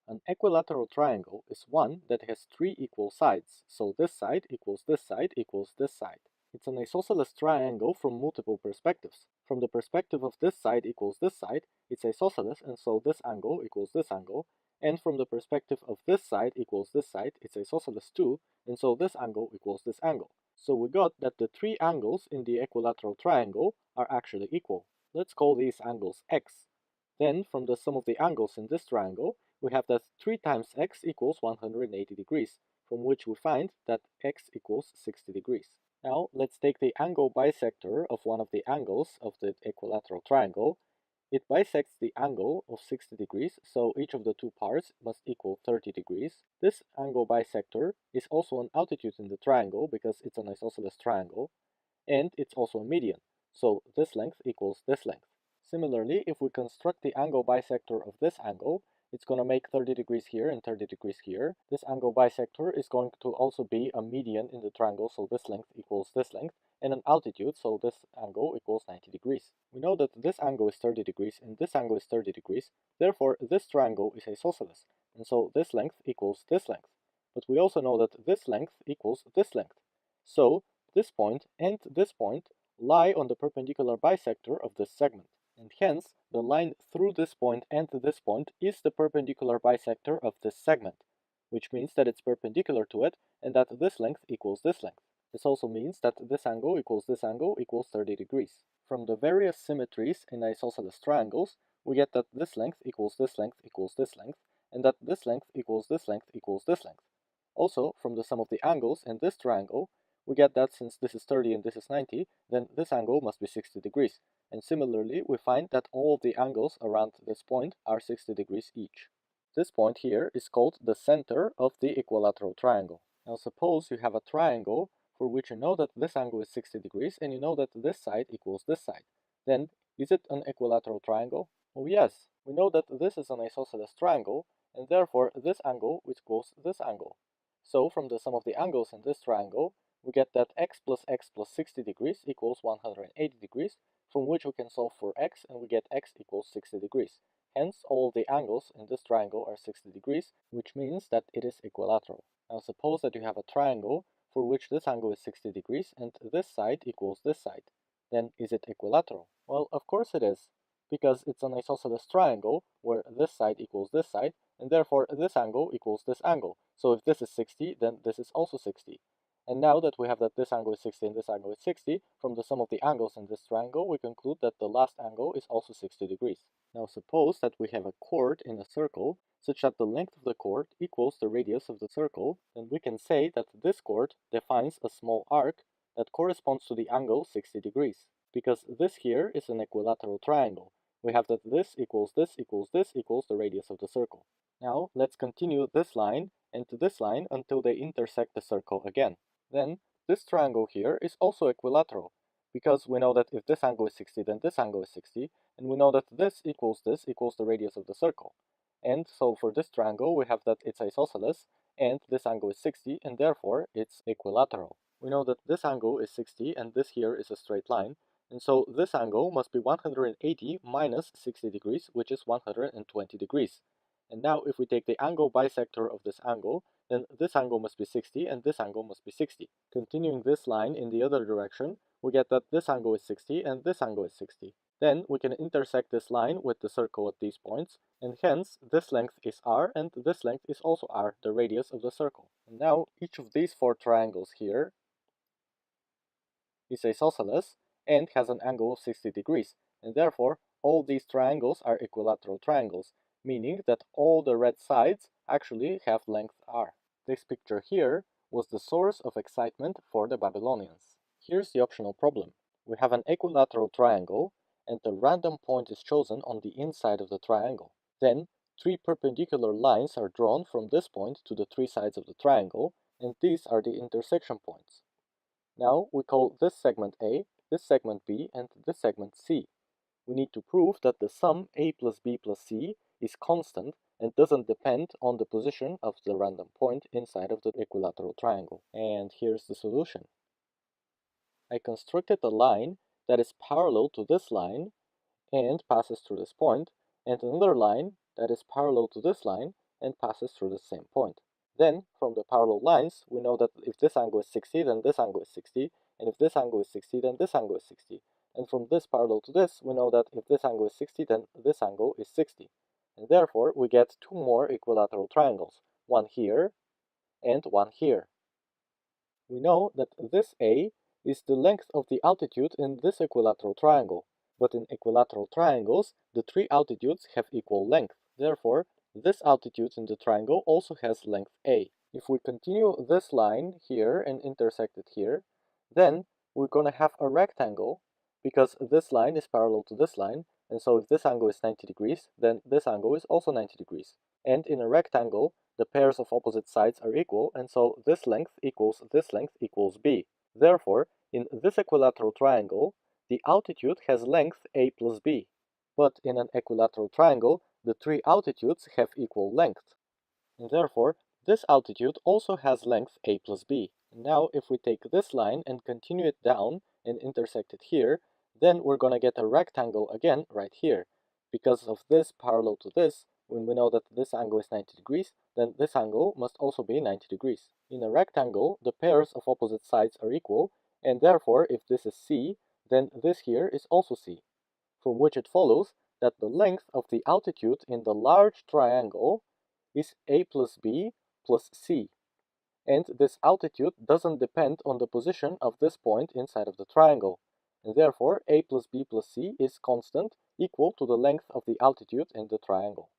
An equilateral triangle is one that has three equal sides, so this side equals this side equals this side. It's an isosceles triangle from multiple perspectives. From the perspective of this side equals this side, it's isosceles, and so this angle equals this angle. And from the perspective of this side equals this side, it's isosceles too, and so this angle equals this angle. So we got that the three angles in the equilateral triangle are actually equal. Let's call these angles x. Then, from the sum of the angles in this triangle, we have that 3 times x equals 180 degrees, from which we find that x equals 60 degrees. Now, let's take the angle bisector of one of the angles of the equilateral triangle. It bisects the angle of 60 degrees, so each of the two parts must equal 30 degrees. This angle bisector is also an altitude in the triangle because it's an isosceles triangle, and it's also a median, so this length equals this length. Similarly, if we construct the angle bisector of this angle, it's going to make 30 degrees here and 30 degrees here. This angle bisector is going to also be a median in the triangle, so this length equals this length, and an altitude, so this angle equals 90 degrees. We know that this angle is 30 degrees and this angle is 30 degrees, therefore this triangle is isosceles, and so this length equals this length. But we also know that this length equals this length. So this point and this point lie on the perpendicular bisector of this segment, and hence the line through this point and this point is the perpendicular bisector of this segment, which means that it's perpendicular to it and that this length equals this length. This also means that this angle equals 30 degrees. From the various symmetries in isosceles triangles, we get that this length equals this length equals this length, and that this length equals this length equals this length. Also, from the sum of the angles in this triangle, we get that since this is 30 and this is 90, then this angle must be 60 degrees. And similarly, we find that all of the angles around this point are 60 degrees each. This point here is called the center of the equilateral triangle. Now suppose you have a triangle for which you know that this angle is 60 degrees and you know that this side equals this side. Then, is it an equilateral triangle? Oh yes, we know that this is an isosceles triangle, and therefore this angle equals this angle. So from the sum of the angles in this triangle, we get that x plus 60 degrees equals 180 degrees, from which we can solve for x and we get x equals 60 degrees. Hence, all the angles in this triangle are 60 degrees, which means that it is equilateral. Now suppose that you have a triangle for which this angle is 60 degrees and this side equals this side. Then is it equilateral? Well, of course it is, because it's an isosceles triangle where this side equals this side, and therefore this angle equals this angle. So if this is 60, then this is also 60. And now that we have that this angle is 60 and this angle is 60, from the sum of the angles in this triangle, we conclude that the last angle is also 60 degrees. Now suppose that we have a chord in a circle, such that the length of the chord equals the radius of the circle, then we can say that this chord defines a small arc that corresponds to the angle 60 degrees. Because this here is an equilateral triangle, we have that this equals this equals this equals the radius of the circle. Now let's continue this line and to this line until they intersect the circle again. Then this triangle here is also equilateral, because we know that if this angle is 60, then this angle is 60, and we know that this equals the radius of the circle. And so for this triangle, we have that it's isosceles, and this angle is 60, and therefore it's equilateral. We know that this angle is 60, and this here is a straight line, and so this angle must be 180 minus 60 degrees, which is 120 degrees. And now if we take the angle bisector of this angle, then this angle must be 60 and this angle must be 60. Continuing this line in the other direction, we get that this angle is 60 and this angle is 60. Then we can intersect this line with the circle at these points, and hence this length is r and this length is also r, the radius of the circle. And now each of these four triangles here is isosceles and has an angle of 60 degrees, and therefore all these triangles are equilateral triangles, meaning that all the red sides actually have length r. This picture here was the source of excitement for the Babylonians. Here's the optional problem. We have an equilateral triangle, and the random point is chosen on the inside of the triangle. Then, three perpendicular lines are drawn from this point to the three sides of the triangle, and these are the intersection points. Now we call this segment A, this segment B, and this segment C. We need to prove that the sum A plus B plus C is constant and doesn't depend on the position of the random point inside of the equilateral triangle. And here's the solution. I constructed a line that is parallel to this line and passes through this point, and another line that is parallel to this line and passes through the same point. Then, from the parallel lines, we know that if this angle is 60, then this angle is 60, and if this angle is 60, then this angle is 60. And from this parallel to this, we know that if this angle is 60, then this angle is 60. And therefore, we get two more equilateral triangles, one here and one here. We know that this A is the length of the altitude in this equilateral triangle, but in equilateral triangles, the three altitudes have equal length. Therefore, this altitude in the triangle also has length A. If we continue this line here and intersect it here, then we're going to have a rectangle because this line is parallel to this line, and so if this angle is 90 degrees, then this angle is also 90 degrees. And in a rectangle, the pairs of opposite sides are equal, and so this length equals b. Therefore, in this equilateral triangle, the altitude has length a plus b. But in an equilateral triangle, the three altitudes have equal length. And therefore, this altitude also has length a plus b. Now, if we take this line and continue it down and intersect it here, then we're going to get a rectangle again right here. Because of this parallel to this, when we know that this angle is 90 degrees, then this angle must also be 90 degrees. In a rectangle, the pairs of opposite sides are equal, and therefore, if this is C, then this here is also C, from which it follows that the length of the altitude in the large triangle is a plus b plus c. And this altitude doesn't depend on the position of this point inside of the triangle. And therefore, a plus b plus c is constant, equal to the length of the altitude in the triangle.